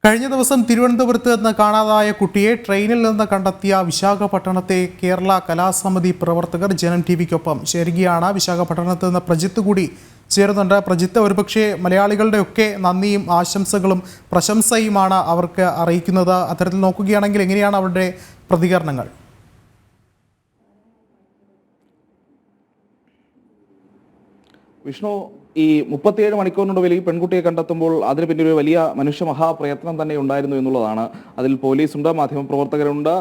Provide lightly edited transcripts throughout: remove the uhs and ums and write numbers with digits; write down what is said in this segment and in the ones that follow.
കഴിഞ്ഞ ദിവസം തിരുവനന്തപുരത്ത് നിന്ന് കാണാതായ കുട്ടിയെ ട്രെയിനിൽ നിന്ന് കണ്ടെത്തിയ വിശാഖപട്ടണത്തെ കേരള കലാസമിതി പ്രവർത്തകർ ജനം ടിവിക്കൊപ്പം ചേരുകയാണ്. വിശാഖപട്ടണത്ത് നിന്ന് പ്രജിത്ത് കൂടി ചേരുന്നുണ്ട്. പ്രജിത്ത്, ഒരുപക്ഷെ മലയാളികളുടെയൊക്കെ നന്ദിയും ആശംസകളും പ്രശംസയുമാണ് അവർക്ക് അറിയിക്കുന്നത്. അത്തരത്തിൽ നോക്കുകയാണെങ്കിൽ എങ്ങനെയാണ് അവരുടെ പ്രതികരണങ്ങൾ? വിഷ്ണു, ഈ 37 മണിക്കൂറിനുള്ളിൽ ഈ പെൺകുട്ടിയെ കണ്ടെത്തുമ്പോൾ അതിന് പിന്നെ ഒരു വലിയ മനുഷ്യ മഹാപ്രയത്നം തന്നെ ഉണ്ടായിരുന്നു എന്നുള്ളതാണ്. അതിൽ പോലീസുണ്ട്, മാധ്യമപ്രവർത്തകരുണ്ട്,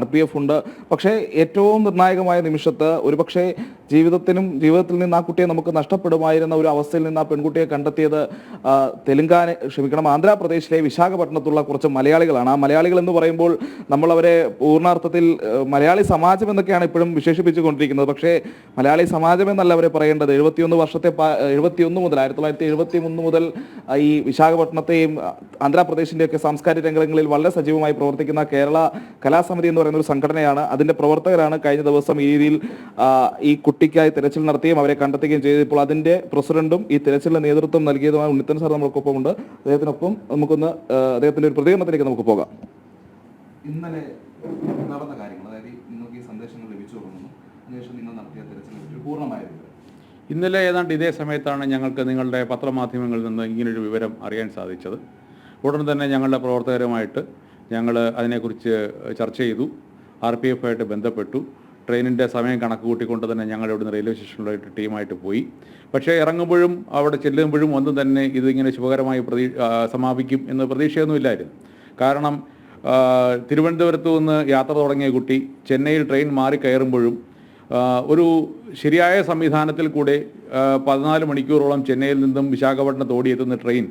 RPF ഉണ്ട്. പക്ഷേ ഏറ്റവും നിർണായകമായ നിമിഷത്ത് ഒരുപക്ഷെ ജീവിതത്തിൽ നിന്ന് ആ കുട്ടിയെ നമുക്ക് നഷ്ടപ്പെടുമായിരുന്ന ഒരു അവസ്ഥയിൽ നിന്ന് ആ പെൺകുട്ടിയെ കണ്ടെത്തിയത് ആന്ധ്രാപ്രദേശിലെ വിശാഖപട്ടണത്തുള്ള കുറച്ച് മലയാളികളാണ്. ആ മലയാളികൾ എന്ന് പറയുമ്പോൾ നമ്മളവരെ പൂർണ്ണാർത്ഥത്തിൽ മലയാളി സമാജം എന്നൊക്കെയാണ് ഇപ്പോഴും വിശേഷിപ്പിച്ചുകൊണ്ടിരിക്കുന്നത്. പക്ഷേ മലയാളി സമാജം എന്നല്ല അവരെ പറയേണ്ടത്. 1973 മുതൽ ഈ വിശാഖപട്ടണത്തെയും ആന്ധ്രാപ്രദേശിൻ്റെയൊക്കെ സാംസ്കാരിക രംഗങ്ങളിൽ വളരെ സജീവമായി പ്രവർത്തിക്കുന്ന കേരള കലാസമിതി എന്ന് പറയുന്ന ഒരു സംഘടനയാണ്. അതിൻ്റെ പ്രവർത്തകരാണ് കഴിഞ്ഞ ദിവസം ഈ രീതിയിൽ ഈ കുട്ടിക്കായി തിരച്ചിൽ നടത്തുകയും അവരെ കണ്ടെത്തുകയും ചെയ്തപ്പോൾ അതിൻ്റെ പ്രസിഡന്റും ഈ തിരച്ചിലിന് നേതൃത്വം നൽകിയതുമായ ഉണ്ണിത്തൻ സാർ നമ്മൾക്കൊപ്പം ഉണ്ട്. അദ്ദേഹത്തിനൊപ്പം നമുക്കൊന്ന് അദ്ദേഹത്തിൻ്റെ ഒരു പ്രതികരണത്തിലേക്ക് നമുക്ക് പോകാം. ഇന്നലെ നടന്ന കാര്യങ്ങൾ, അതായത് നിങ്ങൾക്ക് ഈ സന്ദേശങ്ങൾ ലഭിച്ചു തുടങ്ങുന്നു, അതിനുശേഷം നിങ്ങൾ നടത്തിയ തിരച്ചിൽ പൂർണ്ണമായിരുന്നു. ഇന്നലെ ഏതാണ്ട് ഇതേ സമയത്താണ് ഞങ്ങൾക്ക് നിങ്ങളുടെ പത്രമാധ്യമങ്ങളിൽ നിന്ന് ഇങ്ങനൊരു വിവരം അറിയാൻ സാധിച്ചത്. ഉടൻ തന്നെ ഞങ്ങളുടെ പ്രവർത്തകരുമായിട്ട് ഞങ്ങൾ അതിനെക്കുറിച്ച് ചർച്ച ചെയ്തു. RPF ആയിട്ട് ബന്ധപ്പെട്ടു. ട്രെയിനിൻ്റെ സമയം കണക്ക് കൂട്ടിക്കൊണ്ട് തന്നെ ഞങ്ങൾ ഇവിടുന്ന് റെയിൽവേ സ്റ്റേഷനിലായിട്ട് ടീമായിട്ട് പോയി. പക്ഷേ ഇറങ്ങുമ്പോഴും അവിടെ ചെല്ലുമ്പോഴും ഒന്നും തന്നെ ഇതിങ്ങനെ ശുഭകരമായി സമാപിക്കും എന്ന് പ്രതീക്ഷയൊന്നുമില്ലായിരുന്നു. കാരണം തിരുവനന്തപുരത്ത് നിന്ന് യാത്ര തുടങ്ങിയ കുട്ടി ചെന്നൈയിൽ ട്രെയിൻ മാറി കയറുമ്പോഴും ഒരു ശരിയായ സംവിധാനത്തിൽ കൂടെ 14 മണിക്കൂറോളം ചെന്നൈയിൽ നിന്നും വിശാഖപട്ടണത്ത് ഓടിയെത്തുന്ന ട്രെയിൻ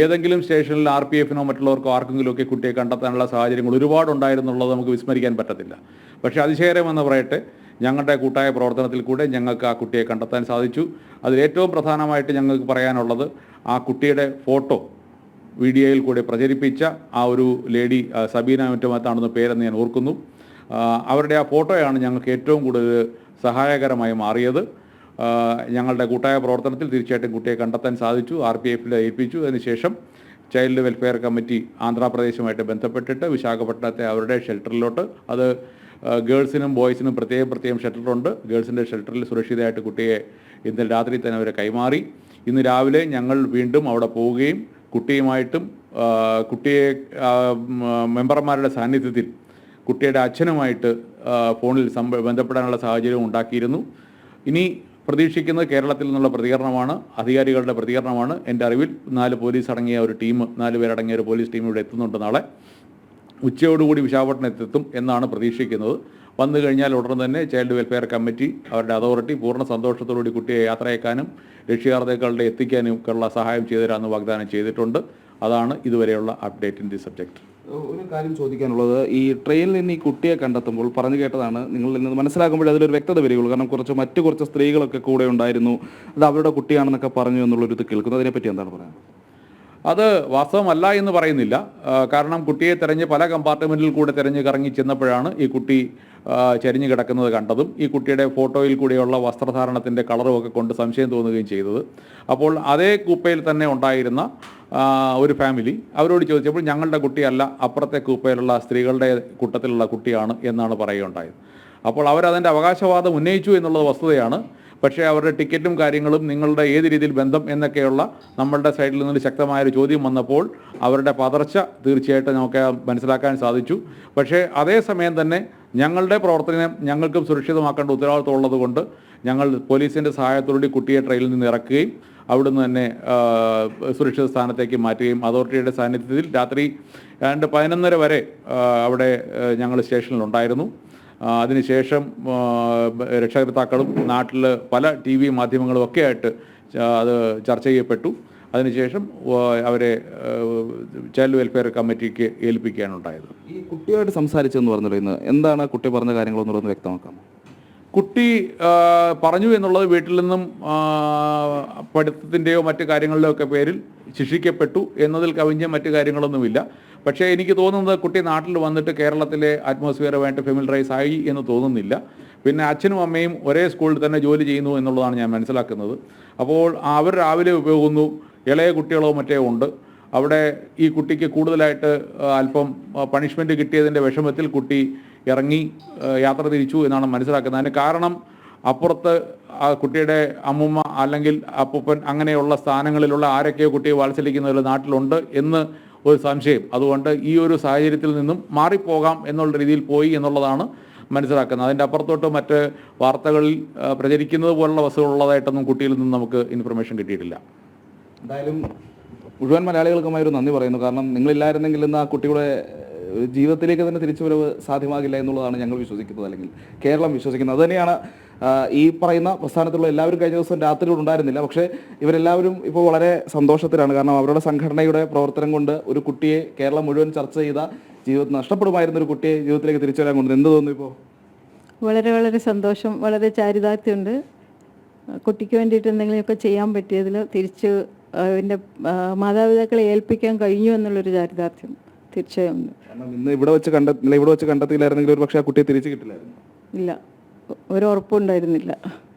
ഏതെങ്കിലും സ്റ്റേഷനിൽ RPF-നോ മറ്റുള്ളവർക്കോ ആർക്കെങ്കിലുമൊക്കെ കുട്ടിയെ കണ്ടെത്താനുള്ള സാഹചര്യങ്ങൾ ഒരുപാടുണ്ടായിരുന്നുള്ളത് നമുക്ക് വിസ്മരിക്കാൻ പറ്റത്തില്ല. പക്ഷേ അതിശയകരമെന്ന് പറയട്ടെ, ഞങ്ങളുടെ കൂട്ടായ പ്രവർത്തനത്തിൽ കൂടെ ഞങ്ങൾക്ക് ആ കുട്ടിയെ കണ്ടെത്താൻ സാധിച്ചു. അതിലേറ്റവും പ്രധാനമായിട്ട് ഞങ്ങൾക്ക് പറയാനുള്ളത്, ആ കുട്ടിയുടെ ഫോട്ടോ വീഡിയോയിൽ കൂടെ പ്രചരിപ്പിച്ച ആ ഒരു ലേഡി സബീന മറ്റുമാണെന്ന് പേരെന്ന് ഞാൻ ഓർക്കുന്നു. അവരുടെ ആ ഫോട്ടോയാണ് ഞങ്ങൾക്ക് ഏറ്റവും കൂടുതൽ സഹായകരമായി മാറിയത്. ഞങ്ങളുടെ കൂട്ടായ പ്രവർത്തനത്തിൽ തീർച്ചയായിട്ടും കുട്ടിയെ കണ്ടെത്താൻ സാധിച്ചു. RPF-ൽ ഏൽപ്പിച്ചു. അതിനുശേഷം ചൈൽഡ് വെൽഫെയർ കമ്മിറ്റി ആന്ധ്രാപ്രദേശുമായിട്ട് ബന്ധപ്പെട്ടിട്ട് വിശാഖപട്ടണത്തെ അവരുടെ ഷെൽട്ടറിലോട്ട്, അത് ഗേൾസിനും ബോയ്സിനും പ്രത്യേകം ഷെൽട്ടറുണ്ട്. ഗേൾസിൻ്റെ ഷെൽട്ടറിൽ സുരക്ഷിതമായിട്ട് കുട്ടിയെ ഇന്നലെ രാത്രി തന്നെ അവരെ കൈമാറി. ഇന്ന് രാവിലെ ഞങ്ങൾ വീണ്ടും അവിടെ പോവുകയും കുട്ടിയുമായിട്ടും കുട്ടിയെ മെമ്പർമാരുടെ സാന്നിധ്യത്തിൽ കുട്ടിയുടെ അച്ഛനുമായിട്ട് ഫോണിൽ ബന്ധപ്പെടാനുള്ള സാഹചര്യം ഉണ്ടാക്കിയിരുന്നു. ഇനി പ്രതീക്ഷിക്കുന്നത് കേരളത്തിൽ നിന്നുള്ള പ്രതികരണമാണ്, അധികാരികളുടെ പ്രതികരണമാണ്. എൻ്റെ അറിവിൽ 4 പോലീസ് അടങ്ങിയ ഒരു ടീം, 4 പേരടങ്ങിയ ഒരു പോലീസ് ടീം ഇവിടെ എത്തുന്നുണ്ട്. നാളെ ഉച്ചയോടുകൂടി വിശാഖപട്ടണത്തെത്തും എന്നാണ് പ്രതീക്ഷിക്കുന്നത്. വന്നു കഴിഞ്ഞാൽ ഉടൻ തന്നെ ചൈൽഡ് വെൽഫെയർ കമ്മിറ്റി, അവരുടെ അതോറിറ്റി പൂർണ്ണ സന്തോഷത്തോടുകൂടി കുട്ടിയെ യാത്രയക്കാനും രക്ഷിതാക്കളുടെ എത്തിക്കാനും ഉള്ള സഹായം ചെയ്തുതരാമെന്ന് വാഗ്ദാനം ചെയ്തിട്ടുണ്ട്. അതാണ് ഇതുവരെയുള്ള അപ്ഡേറ്റ് ഇൻ ദി സബ്ജക്റ്റ്. ഒരു കാര്യം ചോദിക്കാനുള്ളത്, ഈ ട്രെയിനിൽ നിന്ന് ഈ കുട്ടിയെ കണ്ടെത്തുമ്പോൾ പറഞ്ഞു കേട്ടതാണ്, നിങ്ങളിൽ നിന്ന് മനസ്സിലാക്കുമ്പോൾ അതിലൊരു വ്യക്തത വരികയുള്ളൂ. കാരണം കുറച്ച് സ്ത്രീകളൊക്കെ കൂടെ ഉണ്ടായിരുന്നു, അത് അവരുടെ കുട്ടിയാണെന്നൊക്കെ പറഞ്ഞു എന്നുള്ളൊരു ഇത് കേൾക്കുന്നു. അതിനെപ്പറ്റി എന്താണ് പറയുന്നത്? അത് വാസ്തവമല്ല എന്ന് പറയുന്നില്ല. കാരണം കുട്ടിയെ തെരഞ്ഞ് പല കമ്പാർട്ട്മെൻറ്റിൽ കൂടെ തെരഞ്ഞ് കറങ്ങി ചെന്നപ്പോഴാണ് ഈ കുട്ടി ചരിഞ്ഞു കിടക്കുന്നത് കണ്ടതും ഈ കുട്ടിയുടെ ഫോട്ടോയിൽ കൂടെയുള്ള വസ്ത്രധാരണത്തിൻ്റെ കളറുമൊക്കെ കൊണ്ട് സംശയം തോന്നുകയും ചെയ്തത്. അപ്പോൾ അതേ കൂപ്പയിൽ തന്നെ ഉണ്ടായിരുന്ന ഒരു ഫാമിലി അവരോട് ചോദിച്ചപ്പോൾ ഞങ്ങളുടെ കുട്ടിയല്ല, അപ്പുറത്തെ കൂപ്പയിലുള്ള സ്ത്രീകളുടെ കൂട്ടത്തിലുള്ള കുട്ടിയാണ് എന്നാണ് പറയുകയുണ്ടായത്. അപ്പോൾ അവരതിൻ്റെ അവകാശവാദം ഉന്നയിച്ചു എന്നുള്ളത് വസ്തുതയാണ്. പക്ഷേ അവരുടെ ടിക്കറ്റും കാര്യങ്ങളും, നിങ്ങളുടെ ഏത് രീതിയിൽ ബന്ധം എന്നൊക്കെയുള്ള നമ്മളുടെ സൈഡിൽ നിന്നൊരു ശക്തമായൊരു ചോദ്യം വന്നപ്പോൾ അവരുടെ പതർച്ച തീർച്ചയായിട്ടും നമുക്ക് മനസ്സിലാക്കാൻ സാധിച്ചു. പക്ഷേ അതേസമയം തന്നെ ഞങ്ങളുടെ പ്രവർത്തനം ഞങ്ങൾക്കും സുരക്ഷിതമാക്കേണ്ട ഉത്തരവാദിത്വം ഉള്ളതുകൊണ്ട് ഞങ്ങൾ പോലീസിൻ്റെ സഹായത്തോടുകൂടി കുട്ടിയെ ട്രെയിനിൽ നിന്ന് ഇറക്കുകയും അവിടുന്ന് തന്നെ സുരക്ഷിത സ്ഥാനത്തേക്ക് മാറ്റുകയും അതോറിറ്റിയുടെ സാന്നിധ്യത്തിൽ രാത്രി 11:30 വരെ അവിടെ ഞങ്ങൾ സ്റ്റേഷനിലുണ്ടായിരുന്നു. അതിനുശേഷം രക്ഷകർത്താക്കളും നാട്ടിൽ പല TV മാധ്യമങ്ങളും ഒക്കെ ആയിട്ട് അത് ചർച്ച ചെയ്യപ്പെട്ടു. അതിനുശേഷം അവരെ ചൈൽഡ് വെൽഫെയർ കമ്മിറ്റിക്ക് ഏൽപ്പിക്കുകയാണ് ഉണ്ടായത്. ഈ കുട്ടിയോട് സംസാരിച്ചെന്ന് പറഞ്ഞല്ലോ, ഇന്ന് എന്താണ് കുട്ടി പറഞ്ഞ കാര്യങ്ങളെന്നുള്ളത് വ്യക്തമാക്കാം. കുട്ടി പറഞ്ഞു എന്നുള്ളത് വീട്ടിൽ നിന്നും പഠിത്തത്തിൻ്റെയോ മറ്റു കാര്യങ്ങളുടെയോ ഒക്കെ പേരിൽ ശിക്ഷിക്കപ്പെട്ടു എന്നതിൽ കവിഞ്ഞ മറ്റു കാര്യങ്ങളൊന്നുമില്ല. പക്ഷേ എനിക്ക് തോന്നുന്നത് കുട്ടി നാട്ടിൽ വന്നിട്ട് കേരളത്തിലെ അറ്റ്മോസ്ഫിയറുമായിട്ട് ഫെമിലറൈസ് ആയി എന്ന് തോന്നുന്നില്ല. പിന്നെ അച്ഛനും അമ്മയും ഒരേ സ്കൂളിൽ തന്നെ ജോലി ചെയ്യുന്നു എന്നുള്ളതാണ് ഞാൻ മനസ്സിലാക്കുന്നത്. അപ്പോൾ അവർ രാവിലെ പോകുന്നു, ഇളയ കുട്ടികളോ മറ്റോ ഉണ്ട്. അവിടെ ഈ കുട്ടിക്ക് കൂടുതലായിട്ട് അല്പം പണിഷ്മെൻറ്റ് കിട്ടിയതിൻ്റെ വിഷമത്തിൽ കുട്ടി ഇറങ്ങി യാത്ര തിരിച്ചു എന്നാണ് മനസ്സിലാക്കുന്നത്. അതിന് കാരണം അപ്പുറത്ത് ആ കുട്ടിയുടെ അമ്മുമ്മ അല്ലെങ്കിൽ അപ്പൂപ്പൻ അങ്ങനെയുള്ള സ്ഥാനങ്ങളിലുള്ള ആരൊക്കെയോ കുട്ടിയെ വാത്സല്യിക്കുന്നവർ നാട്ടിലുണ്ട് എന്ന് ഒരു സംശയം. അതുകൊണ്ട് ഈ ഒരു സാഹചര്യത്തിൽ നിന്നും മാറിപ്പോകാം എന്നുള്ള രീതിയിൽ പോയി എന്നുള്ളതാണ് മനസ്സിലാക്കുന്നത്. അതിൻ്റെ അപ്പുറത്തോട്ട് മറ്റ് വാർത്തകളിൽ പ്രചരിക്കുന്നത് പോലുള്ള വസ്തുക്കളുള്ളതായിട്ടൊന്നും കുട്ടിയിൽ നിന്നും നമുക്ക് ഇൻഫർമേഷൻ കിട്ടിയിട്ടില്ല. എന്തായാലും മുഴുവൻ മലയാളികൾക്കുമായി ഒരു നന്ദി പറയുന്നു. കാരണം നിങ്ങളില്ലായിരുന്നെങ്കിൽ ഇന്ന് ആ കുട്ടിയുടെ ജീവിതത്തിലേക്ക് തന്നെ തിരിച്ചുവരവ് സാധ്യമാകില്ല എന്നുള്ളതാണ് ഞങ്ങൾ വിശ്വസിക്കുന്നത്, അല്ലെങ്കിൽ കേരളം വിശ്വസിക്കുന്നത്. അതുതന്നെയാണ് ഈ പറയുന്ന പ്രസ്ഥാനത്തുള്ള എല്ലാവരും കഴിഞ്ഞ ദിവസം രാത്രിയോട് ഉണ്ടായിരുന്നില്ല. പക്ഷേ ഇവരെല്ലാവരും ഇപ്പോൾ വളരെ സന്തോഷത്തിലാണ്. കാരണം അവരുടെ സംഘടനയുടെ പ്രവർത്തനം കൊണ്ട് ഒരു കുട്ടിയെ കേരളം മുഴുവൻ ചർച്ച ചെയ്ത ജീവിതത്തിൽ നഷ്ടപ്പെടുമായിരുന്ന ഒരു കുട്ടിയെ ജീവിതത്തിലേക്ക് തിരിച്ചു വരാൻ കൊണ്ട് എന്ത് തോന്നുന്നു ഇപ്പോൾ? വളരെ വളരെ സന്തോഷം, വളരെ ചാരിതാർത്ഥ്യമുണ്ട്. കുട്ടിക്ക് വേണ്ടിയിട്ട് എന്തെങ്കിലുമൊക്കെ ചെയ്യാൻ പറ്റിയതിൽ തിരിച്ച് അതിൻ്റെ മാതാപിതാക്കളെ ഏൽപ്പിക്കാൻ കഴിഞ്ഞു എന്നുള്ളൊരു ചാരിതാർത്ഥ്യം തീർച്ചയായും ഉണ്ട്. കാരണം ഇന്ന് ഇവിടെ വെച്ച് കണ്ടെത്തിയില്ലായിരുന്നെങ്കിൽ ഒരു പക്ഷേ ആ കുട്ടിയെ തിരിച്ചു കിട്ടില്ലായിരുന്നു. ഇല്ല, ഒരു ഉറപ്പുണ്ടായിരുന്നില്ല.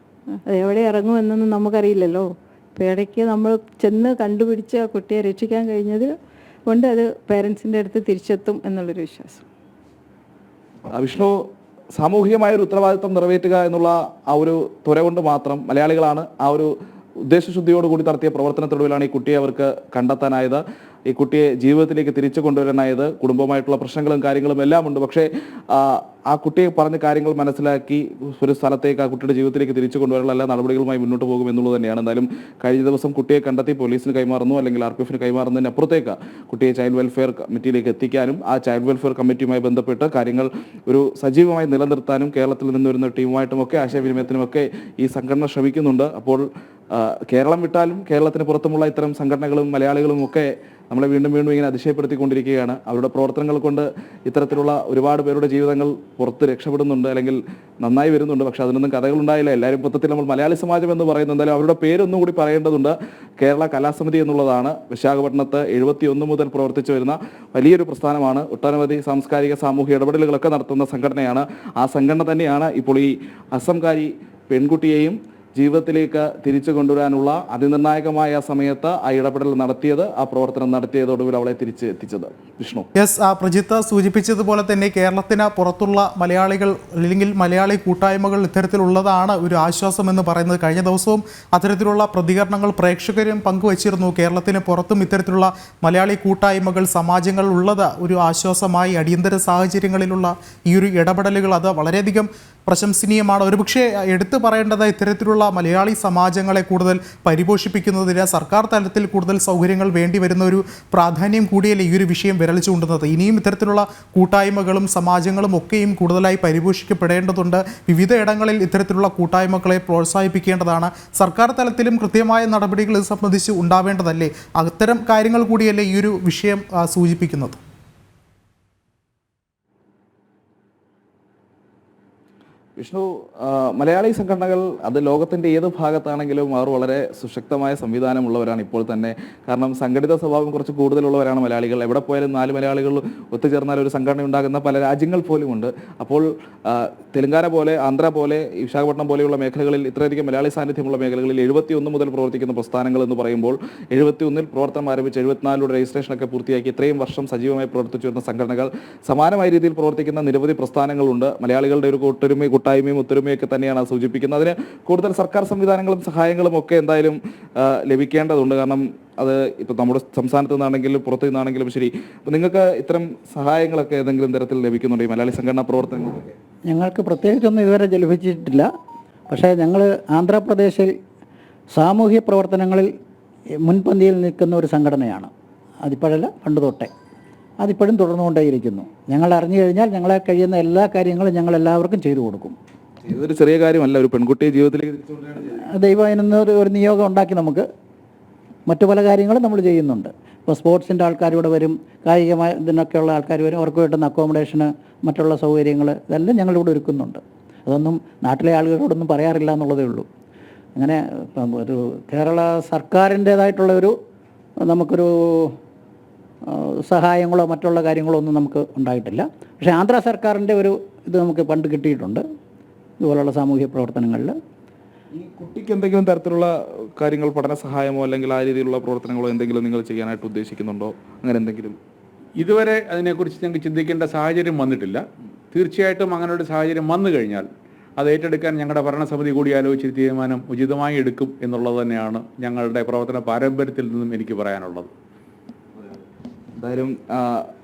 അത് എവിടെ ഇറങ്ങുമെന്നൊന്നും നമുക്കറിയില്ലല്ലോ. ഇപ്പോൾ ഇടയ്ക്ക് നമ്മൾ ചെന്ന് കണ്ടുപിടിച്ച് ആ കുട്ടിയെ രക്ഷിക്കാൻ കഴിഞ്ഞത് കൊണ്ട് അത് പേരൻസിൻ്റെ അടുത്ത് തിരിച്ചെത്തും എന്നുള്ളൊരു വിശ്വാസം. വിഷ്ണു, സാമൂഹികമായ ഒരു ഉത്തരവാദിത്വം നിറവേറ്റുക എന്നുള്ള ആ ഒരു ത്വര കൊണ്ട് മാത്രം മലയാളികളാണ് ആ ഒരു ഉദ്ദേശശുദ്ധിയോടുകൂടി നടത്തിയ പ്രവർത്തനത്തിലൂടെയാണ് ഈ കുട്ടിയെ അവർക്ക് കണ്ടെത്താനായത്, ഈ കുട്ടിയെ ജീവിതത്തിലേക്ക് തിരിച്ചു കൊണ്ടുവരാനായത്. കുടുംബമായിട്ടുള്ള പ്രശ്നങ്ങളും കാര്യങ്ങളും എല്ലാം ഉണ്ട്. പക്ഷേ ആ കുട്ടിയെ പറഞ്ഞ കാര്യങ്ങൾ മനസ്സിലാക്കി ഒരു സ്ഥലത്തേക്ക് ആ കുട്ടിയുടെ ജീവിതത്തിലേക്ക് തിരിച്ചു കൊണ്ടുവരാനുള്ള എല്ലാ നടപടികളുമായി മുന്നോട്ട് പോകും എന്നുള്ളത് തന്നെയാണ്. എന്തായാലും കഴിഞ്ഞ ദിവസം കുട്ടിയെ കണ്ടെത്തി പോലീസിന് കൈമാറുന്നു, അല്ലെങ്കിൽ RPF കൈമാറുന്നതിന് അപ്പുറത്തേക്ക് കുട്ടിയെ ചൈൽഡ് വെൽഫെയർ കമ്മിറ്റിയിലേക്ക് എത്തിക്കാനും ആ ചൈൽഡ് വെൽഫെയർ കമ്മിറ്റിയുമായി ബന്ധപ്പെട്ട് കാര്യങ്ങൾ ഒരു സജീവമായി നിലനിർത്താനും കേരളത്തിൽ നിന്ന് വരുന്ന ടീമുമായിട്ടുമൊക്കെ ആശയവിനിമയത്തിനുമൊക്കെ ഈ സംഘടന ശ്രമിക്കുന്നുണ്ട്. അപ്പോൾ കേരളം വിട്ടാലും കേരളത്തിന് പുറത്തുമുള്ള ഇത്തരം സംഘടനകളും മലയാളികളും ഒക്കെ നമ്മളെ വീണ്ടും വീണ്ടും ഇങ്ങനെ അതിശയപ്പെടുത്തിക്കൊണ്ടിരിക്കുകയാണ്. അവരുടെ പ്രവർത്തനങ്ങൾ കൊണ്ട് ഇത്തരത്തിലുള്ള ഒരുപാട് പേരുടെ ജീവിതങ്ങൾ പുറത്ത് രക്ഷപ്പെടുന്നുണ്ട്, അല്ലെങ്കിൽ നന്നായി വരുന്നുണ്ട്. പക്ഷെ അതിനൊന്നും കഥകളുണ്ടായില്ല. എല്ലാവരും മൊത്തത്തിൽ നമ്മൾ മലയാളി സമാജം എന്ന് പറയുന്നത്, എന്തായാലും അവരുടെ പേരൊന്നും കൂടി പറയേണ്ടതുണ്ട്. കേരള കലാസമിതി എന്നുള്ളതാണ് വിശാഖപട്ടണത്ത് 71 മുതൽ പ്രവർത്തിച്ചു വരുന്ന വലിയൊരു പ്രസ്ഥാനമാണ്. ഒട്ടനവധി സാംസ്കാരിക സാമൂഹിക ഇടപെടലുകളൊക്കെ നടത്തുന്ന സംഘടനയാണ്. ആ സംഘടന തന്നെയാണ് ഇപ്പോൾ ഈ അസംകാരി പെൺകുട്ടിയെയും ജീവിതത്തിലേക്ക് തിരിച്ചു കൊണ്ടുവരാനുള്ള അതിനിർണായകമായ സമയത്ത് ആ ഇടപെടൽ നടത്തിയത്, ആ പ്രവർത്തനം നടത്തിയതോടുകൂടി അവളെ തിരിച്ച് എത്തിച്ചത്. വിഷ്ണു, പ്രജിത്ത് സൂചിപ്പിച്ചതുപോലെ തന്നെ കേരളത്തിന് പുറത്തുള്ള മലയാളികൾ അല്ലെങ്കിൽ മലയാളി കൂട്ടായ്മകൾ ഇത്തരത്തിലുള്ളതാണ് ഒരു ആശ്വാസം എന്ന് പറയുന്നത്. കഴിഞ്ഞ ദിവസവും അത്തരത്തിലുള്ള പ്രതികരണങ്ങൾ പ്രേക്ഷകരും പങ്കുവച്ചിരുന്നു. കേരളത്തിന് പുറത്തും ഇത്തരത്തിലുള്ള മലയാളി കൂട്ടായ്മകൾ, സമാജങ്ങൾ ഉള്ളത് ഒരു ആശ്വാസമായി. അടിയന്തര സാഹചര്യങ്ങളിലുള്ള ഈ ഒരു ഇടപെടലുകൾ അത് വളരെയധികം പ്രശംസനീയമാണ്. ഒരുപക്ഷെ എടുത്തു പറയേണ്ടത് ഇത്തരത്തിലുള്ള മലയാളി സമാജങ്ങളെ കൂടുതൽ പരിപോഷിപ്പിക്കുന്നതിന് സർക്കാർ തലത്തിൽ കൂടുതൽ സൗകര്യങ്ങൾ വേണ്ടി വരുന്ന ഒരു പ്രാധാന്യം കൂടിയല്ലേ ഈ ഒരു വിഷയം വിരൽ ചൂണ്ടുന്നത്. ഇനിയും ഇത്തരത്തിലുള്ള കൂട്ടായ്മകളും സമാജങ്ങളും ഒക്കെയും കൂടുതലായി പരിപോഷിക്കപ്പെടേണ്ടതുണ്ട്. വിവിധ ഇടങ്ങളിൽ ഇത്തരത്തിലുള്ള കൂട്ടായ്മകളെ പ്രോത്സാഹിപ്പിക്കേണ്ടതാണ്. സർക്കാർ തലത്തിലും കൃത്യമായ നടപടികൾ ഇത് സംബന്ധിച്ച് ഉണ്ടാവേണ്ടതല്ലേ. അത്തരം കാര്യങ്ങൾ കൂടിയല്ലേ ഈ ഒരു വിഷയം സൂചിപ്പിക്കുന്നത്. വിഷ്ണു, മലയാളി സംഘടനകൾ അത് ലോകത്തിൻ്റെ ഏത് ഭാഗത്താണെങ്കിലും അവർ വളരെ സുശക്തമായ സംവിധാനമുള്ളവരാണ് ഇപ്പോൾ തന്നെ. കാരണം സംഘടിത സ്വഭാവം കുറച്ച് കൂടുതലുള്ളവരാണ് മലയാളികൾ. എവിടെ പോയാലും 4 മലയാളികൾ ഒത്തുചേർന്നാൽ ഒരു സംഘടന ഉണ്ടാകുന്ന പല രാജ്യങ്ങൾ പോലുമുണ്ട്. അപ്പോൾ തെലങ്കാന പോലെ, ആന്ധ്ര പോലെ, വിശാഖപട്ടണം പോലെയുള്ള മേഖലകളിൽ, ഇത്രയധികം മലയാളി സാന്നിധ്യമുള്ള മേഖലകളിൽ 71 മുതൽ പ്രവർത്തിക്കുന്ന പ്രസ്ഥാനങ്ങൾ എന്ന് പറയുമ്പോൾ 71 പ്രവർത്തനം ആരംഭിച്ച് 74 രജിസ്ട്രേഷനൊക്കെ പൂർത്തിയാക്കി ഇത്രയും വർഷം സജീവമായി പ്രവർത്തിച്ചു വരുന്ന സംഘടനകൾ, സമാനമായ രീതിയിൽ പ്രവർത്തിക്കുന്ന നിരവധി പ്രസ്ഥാനങ്ങളുണ്ട്. മലയാളികളുടെ ഒരു കൂട്ടായ്മയും ഒത്തൊരുമയൊക്കെ തന്നെയാണ് സൂചിപ്പിക്കുന്നത്. അതിന് കൂടുതൽ സർക്കാർ സംവിധാനങ്ങളും സഹായങ്ങളും ഒക്കെ എന്തായാലും ലഭിക്കേണ്ടതുണ്ട്. കാരണം അത് ഇപ്പോൾ നമ്മുടെ സംസ്ഥാനത്ത് നിന്നാണെങ്കിലും പുറത്തു നിന്നാണെങ്കിലും ശരി, അപ്പോൾ നിങ്ങൾക്ക് ഇത്തരം സഹായങ്ങളൊക്കെ ഏതെങ്കിലും തരത്തിൽ ലഭിക്കുന്നുണ്ട് ഈ മലയാളി സംഘടനാ പ്രവർത്തനങ്ങളൊക്കെ? ഞങ്ങൾക്ക് പ്രത്യേകിച്ചൊന്നും ഇതുവരെ ലഭിച്ചിട്ടില്ല. പക്ഷേ ഞങ്ങൾ ആന്ധ്രാപ്രദേശിൽ സാമൂഹ്യ പ്രവർത്തനങ്ങളിൽ മുൻപന്തിയിൽ നിൽക്കുന്ന ഒരു സംഘടനയാണ്. അതിപ്പോഴല്ല, പണ്ട് തൊട്ടേ. അതിപ്പോഴും തുടർന്നുകൊണ്ടേയിരിക്കുന്നു. ഞങ്ങൾ അറിഞ്ഞു കഴിഞ്ഞാൽ ഞങ്ങളെ കഴിയുന്ന എല്ലാ കാര്യങ്ങളും ഞങ്ങൾ എല്ലാവർക്കും ചെയ്തു കൊടുക്കും. ഇതൊരു ചെറിയ കാര്യമല്ല, ഒരു പെൺകുട്ടിയെ ജീവിതത്തിലേക്ക് ദൈവം അതിനൊന്ന് ഒരു നിയോഗം ഉണ്ടാക്കി നമുക്ക് മറ്റു പല കാര്യങ്ങളും നമ്മൾ ചെയ്യുന്നുണ്ട്. ഇപ്പോൾ സ്പോർട്സിൻ്റെ ആൾക്കാരിവിടെ വരും, കായികമായ ഇതിനൊക്കെയുള്ള ആൾക്കാർ വരും. അവർക്ക് കിട്ടുന്ന അക്കോമഡേഷന്, മറ്റുള്ള സൗകര്യങ്ങൾ, ഇതെല്ലാം ഞങ്ങളിവിടെ ഒരുക്കുന്നുണ്ട്. അതൊന്നും നാട്ടിലെ ആളുകളോടൊന്നും പറയാറില്ല എന്നുള്ളതേ ഉള്ളൂ. അങ്ങനെ ഒരു കേരള സർക്കാരിൻ്റേതായിട്ടുള്ള നമുക്കൊരു സഹായങ്ങളോ മറ്റുള്ള കാര്യങ്ങളോ ഒന്നും നമുക്ക് ഉണ്ടായിട്ടില്ല. പക്ഷേ ആന്ധ്ര സർക്കാരിൻ്റെ ഇത് നമുക്ക് പണ്ട് കിട്ടിയിട്ടുണ്ട് ഇതുപോലുള്ള സാമൂഹ്യ പ്രവർത്തനങ്ങളിൽ. ഈ കുട്ടിക്ക് എന്തെങ്കിലും തരത്തിലുള്ള കാര്യങ്ങൾ, പഠന സഹായമോ അല്ലെങ്കിൽ ആ രീതിയിലുള്ള പ്രവർത്തനങ്ങളോ എന്തെങ്കിലും നിങ്ങൾ ചെയ്യാനായിട്ട് ഉദ്ദേശിക്കുന്നുണ്ടോ? അങ്ങനെ എന്തെങ്കിലും ഇതുവരെ അതിനെക്കുറിച്ച് ഞങ്ങൾക്ക് ചിന്തിക്കേണ്ട സാഹചര്യം വന്നിട്ടില്ല. തീർച്ചയായിട്ടും അങ്ങനെ ഒരു സാഹചര്യം വന്നു കഴിഞ്ഞാൽ അത് ഏറ്റെടുക്കാൻ ഞങ്ങളുടെ ഭരണസമിതി കൂടി ആലോചിച്ച് തീരുമാനം ഉചിതമായി എടുക്കും എന്നുള്ളത് തന്നെയാണ് ഞങ്ങളുടെ പ്രവർത്തന പാരമ്പര്യത്തിൽ നിന്നും എനിക്ക് പറയാനുള്ളത്. എന്തായാലും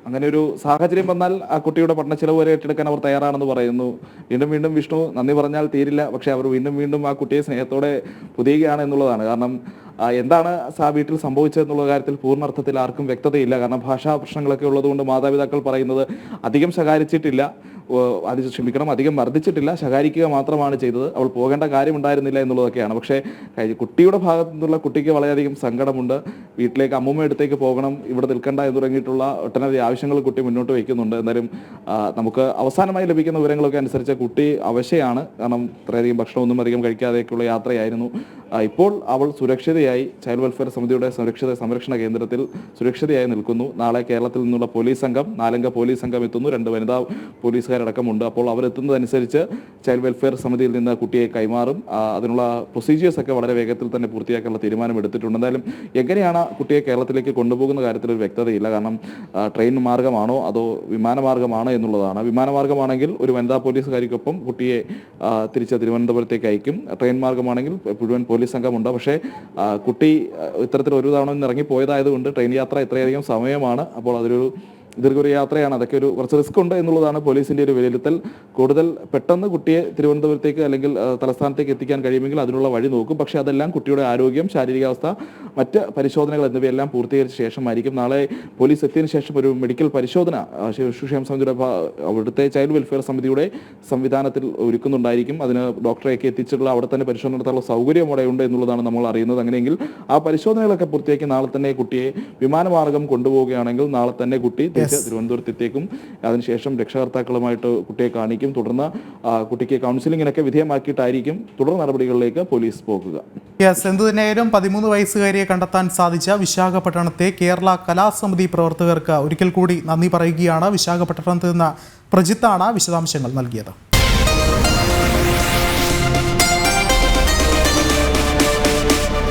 അങ്ങനെ ഒരു സാഹചര്യം വന്നാൽ ആ കുട്ടിയുടെ പഠന ചെലവ് വരെ ഏറ്റെടുക്കാൻ അവർ തയ്യാറാണെന്ന് പറയുന്നു. വീണ്ടും വീണ്ടും വിഷ്ണു, നന്ദി പറഞ്ഞാൽ തീരില്ല, പക്ഷേ അവർ വീണ്ടും വീണ്ടും ആ കുട്ടിയെ സ്നേഹത്തോടെ പുതിയുകയാണ് എന്നുള്ളതാണ്. കാരണം എന്താണ് വീട്ടിൽ സംഭവിച്ചതെന്നുള്ള കാര്യത്തിൽ പൂർണ്ണർത്ഥത്തിൽ ആർക്കും വ്യക്തതയില്ല. കാരണം ഭാഷാ പ്രശ്നങ്ങളൊക്കെ ഉള്ളതുകൊണ്ട് മാതാപിതാക്കൾ പറയുന്നത് അധികം ശകാരിച്ചിട്ടില്ല, അധികം മർദ്ദിച്ചിട്ടില്ല, ശകാരിക്കുക മാത്രമാണ് ചെയ്തത്, അവൾ പോകേണ്ട കാര്യമുണ്ടായിരുന്നില്ല എന്നുള്ളതൊക്കെയാണ്. പക്ഷേ കുട്ടിയുടെ ഭാഗത്തു നിന്നുള്ള കുട്ടിക്ക് വളരെയധികം സങ്കടമുണ്ട്. വീട്ടിലേക്ക് അമ്മൂമ്മ അടുത്തേക്ക് പോകണം, ഇവിടെ നിൽക്കണ്ട എന്ന് തുടങ്ങിയിട്ടുള്ള ഒട്ടനവധി ആവശ്യങ്ങൾ കുട്ടി മുന്നോട്ട് വയ്ക്കുന്നുണ്ട്. എന്തായാലും നമുക്ക് അവസാനമായി ലഭിക്കുന്ന വിവരങ്ങളൊക്കെ അനുസരിച്ച് കുട്ടി അവശയാണ്. കാരണം ഇത്രയധികം ഭക്ഷണമൊന്നും അധികം കഴിക്കാതെയൊക്കെയുള്ള യാത്രയായിരുന്നു. ഇപ്പോൾ അവൾ സുരക്ഷിതയായി ചൈൽഡ് വെൽഫെയർ സമിതിയുടെ സംരക്ഷണ കേന്ദ്രത്തിൽ സുരക്ഷിതയായി നിൽക്കുന്നു. നാളെ കേരളത്തിൽ നിന്നുള്ള പോലീസ് സംഘം, 4 അംഗ പോലീസ് സംഘം എത്തുന്നു, 2 വനിതാ പോലീസുകാരടക്കമുണ്ട്. അപ്പോൾ അവരെത്തുന്നതനുസരിച്ച് ചൈൽഡ് വെൽഫെയർ സമിതിയിൽ നിന്ന് കുട്ടിയെ കൈമാറും. അതിനുള്ള പ്രൊസീജിയേഴ്സ് ഒക്കെ വളരെ വേഗത്തിൽ തന്നെ പൂർത്തിയാക്കാനുള്ള തീരുമാനം എടുത്തിട്ടുണ്ട്. എന്തായാലും എങ്ങനെയാണ് കുട്ടിയെ കേരളത്തിലേക്ക് കൊണ്ടുപോകുന്ന കാര്യത്തിൽ ഒരു വ്യക്തതയില്ല. കാരണം ട്രെയിൻ മാർഗമാണോ അതോ വിമാനമാർഗമാണോ എന്നുള്ളതാണ്. വിമാനമാർഗമാണെങ്കിൽ ഒരു വനിതാ പോലീസുകാരിക്കൊപ്പം കുട്ടിയെ തിരിച്ച് തിരുവനന്തപുരത്തേക്ക് അയക്കും. ട്രെയിൻ മാർഗമാണെങ്കിൽ മുഴുവൻ പോലീസ് സംഘമുണ്ട്. പക്ഷേ കുട്ടി ഇത്തരത്തിൽ ഒരു തവണ ഇറങ്ങിപ്പോയതായതുകൊണ്ട് ട്രെയിൻ യാത്ര ഇത്രയധികം സമയമാണ്. അപ്പോൾ അതൊരു ദീർഘൊരു യാത്രയാണ്. അതൊക്കെ കുറച്ച് റിസ്ക് ഉണ്ട് എന്നുള്ളതാണ് പോലീസിന്റെ ഒരു വിലയിരുത്തൽ. കൂടുതൽ പെട്ടെന്ന് കുട്ടിയെ തിരുവനന്തപുരത്തേക്ക് അല്ലെങ്കിൽ തലസ്ഥാനത്തേക്ക് എത്തിക്കാൻ കഴിയുമെങ്കിൽ അതിനുള്ള വഴി നോക്കും. പക്ഷേ അതെല്ലാം കുട്ടിയുടെ ആരോഗ്യം, ശാരീരികാവസ്ഥ, മറ്റ് പരിശോധനകൾ എന്നിവയെല്ലാം പൂർത്തീകരിച്ച ശേഷമായിരിക്കും. നാളെ പോലീസ് എത്തിയതിനു ശേഷം ഒരു മെഡിക്കൽ പരിശോധന ശിശുക്ഷേമ സമിതിയുടെ അവിടുത്തെ ചൈൽഡ് വെൽഫെയർ സമിതിയുടെ സംവിധാനത്തിൽ ഒരുക്കുന്നുണ്ടായിരിക്കും. അതിന് ഡോക്ടറെയൊക്കെ എത്തിച്ചിട്ടുള്ള അവിടെ തന്നെ പരിശോധന നടത്താനുള്ള സൗകര്യം അവിടെ ഉണ്ട് എന്നുള്ളതാണ് നമ്മൾ അറിയുന്നത്. അങ്ങനെയെങ്കിൽ ആ പരിശോധനകളൊക്കെ പൂർത്തിയാക്കി നാളെ തന്നെ കുട്ടിയെ വിമാനമാർഗം കൊണ്ടുപോവുകയാണെങ്കിൽ നാളെ തന്നെ കുട്ടി തിരുവനന്തപുരത്തേക്കും അതിനുശേഷം രക്ഷകർത്താക്കളുമായിട്ട് കുട്ടിയെ കാണിക്കും. തുടർന്ന് കുട്ടിക്ക് കൗൺസിലിങ്ങിനൊക്കെ വിധേയമാക്കിയിട്ടായിരിക്കും തുടർ നടപടികളിലേക്ക് പോലീസ് പോകുക. എന്തു തന്നെയായാലും 13 വയസ്സുകാരിയെ കണ്ടെത്താൻ സാധിച്ച വിശാഖപട്ടണത്തെ കേരള കലാസമിതി പ്രവർത്തകർക്ക് ഒരിക്കൽ കൂടി നന്ദി പറയുകയാണ്. വിശാഖപട്ടണത്ത് നിന്ന് പ്രജിത്താണ് വിശദാംശങ്ങൾ നൽകിയത്.